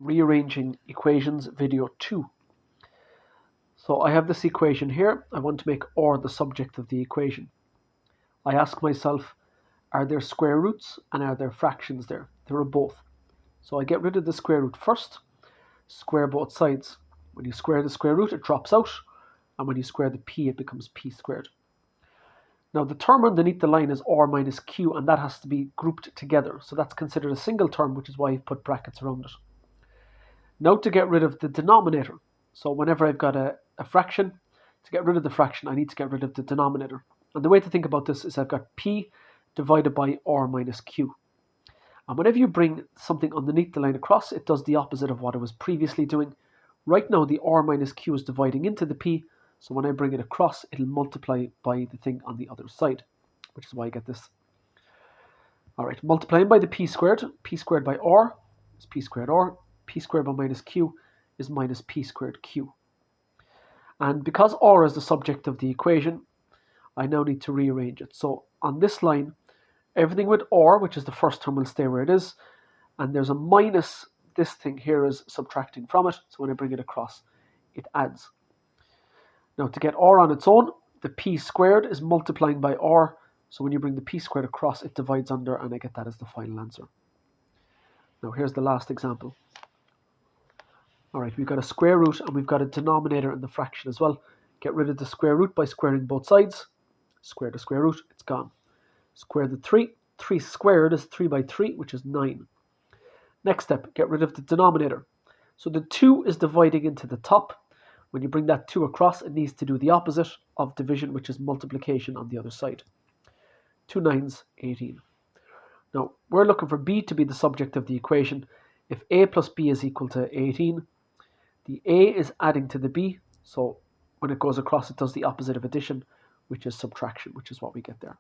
Rearranging Equations video 2. So I have this equation here. I want to make r the subject of the equation. I ask myself, are there square roots and are there fractions there? There are both. So I get rid of the square root first, square both sides. When you square the square root, it drops out, and when you square the p, it becomes p squared. Now the term underneath the line is r minus q, and that has to be grouped together. So that's considered a single term, which is why I've put brackets around it. Now to get rid of the denominator. So whenever I've got a fraction, to get rid of the fraction, I need to get rid of the denominator. And the way to think about this is I've got p divided by r minus q. And whenever you bring something underneath the line across, it does the opposite of what it was previously doing. Right now, the r minus q is dividing into the p, so when I bring it across, it'll multiply by the thing on the other side, which is why I get this. All right, multiplying by the p squared by r is p squared r, p squared by minus q is minus p squared q. And because r is the subject of the equation, I now need to rearrange it. So on this line, everything with r, which is the first term, will stay where it is, and there's a minus. This thing here is subtracting from it, so when I bring it across, it adds. Now to get r on its own, the p squared is multiplying by r, so when you bring the p squared across, it divides under, and I get that as the final answer. Now here's the last example. All right, we've got a square root, and we've got a denominator in the fraction as well. Get rid of the square root by squaring both sides. Square the square root, it's gone. Square the 3. 3 squared is 3 by 3, which is 9. Next step, get rid of the denominator. So the 2 is dividing into the top. When you bring that 2 across, it needs to do the opposite of division, which is multiplication on the other side. 2 9s, 18. Now, we're looking for b to be the subject of the equation. If a plus b is equal to 18, the a is adding to the b, so when it goes across, it does the opposite of addition, which is subtraction, which is what we get there.